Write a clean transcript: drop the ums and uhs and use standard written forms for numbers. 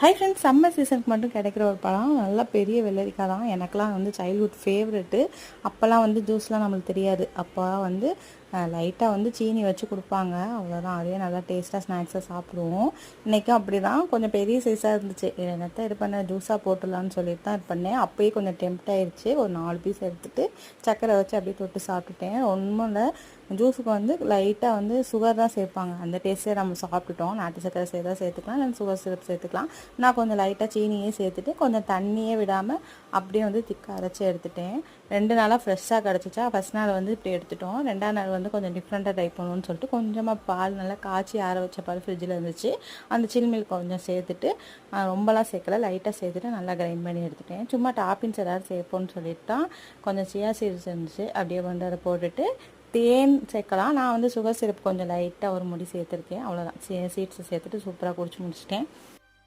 Hi friends, summer சீசனுக்கு மட்டும் கிடைக்கிற ஒரு பழம் நல்லா பெரிய வெள்ளரிக்காய் தான். எனக்கெலாம் வந்து சைல்ட்ஹுட் ஃபேவரெட்டு. அப்போல்லாம் வந்து ஜூஸ்லாம் நம்மளுக்கு தெரியாது. அப்போ வந்து லைட்டாக வந்து சீனி வச்சு கொடுப்பாங்க, அவ்வளோதான். அதே நல்லா டேஸ்ட்டாக ஸ்நாக்ஸாக சாப்பிடுவோம். இன்றைக்கும் அப்படி தான், கொஞ்சம் பெரிய சைஸாக இருந்துச்சு. என்னத்தை இது பண்ண ஜூஸாக போட்டுடலான்னு சொல்லிட்டு தான் இது பண்ணேன். அப்போயே கொஞ்சம் டெம்ப்ட் ஆயிடுச்சு. ஒரு 4 பீஸ் எடுத்துகிட்டு சர்க்கரை வச்சு அப்படியே தொட்டு சாப்பிட்டுட்டேன். ஒன்றும் இல்லை, ஜூஸுக்கு வந்து லைட்டாக வந்து சுகர் தான் சேர்ப்பாங்க. அந்த டேஸ்ட்டே நம்ம சாப்பிட்டுட்டோம். நாட்டு சர்க்கரை சேர்த்துக்கலாம், இல்லை சுகர் சிரப் சேர்த்துக்கலாம். நான் கொஞ்சம் லைட்டாக சீனியே சேர்த்துட்டு கொஞ்சம் தண்ணியே விடாமல் அப்படியே வந்து திக்காக அரைச்சி எடுத்துட்டேன். 2 நாளாக ஃப்ரெஷ்ஷாக கிடச்சிச்சா. ஃபஸ்ட் நாள் வந்து இப்படி எடுத்துட்டோம். 2ஆம் நாள் வந்து கொஞ்சம் டிஃப்ரெண்ட்டாக ட்ரை பண்ணுவோன்னு சொல்லிட்டு கொஞ்சமாக பால் நல்லா காய்ச்சி ஆற வச்ச பால் ஃப்ரிட்ஜில் இருந்துச்சு. அந்த சில் மில்க் கொஞ்சம் சேர்த்துட்டு, ரொம்பலாம் சேர்க்கல, லைட்டாக சேர்த்துட்டு நல்லா கிரைண்ட் பண்ணி எடுத்துட்டேன். சும்மா டாப்பிங்ஸ் ஏதாவது சேர்ப்போன்னு சொல்லிட்டு தான் கொஞ்சம் சியா சீட்ஸ் இருந்துச்சு, அப்படியே வந்து அதை போட்டுட்டு தேன் சேர்க்கலாம். நான் வந்து சுகர் சிரப் கொஞ்சம் லைட்டாக ஒரு முடி சேர்த்துருக்கேன், அவ்வளோதான். சீட்ஸை சேர்த்துட்டு சூப்பராக குடிச்சு முடிச்சிட்டேன்.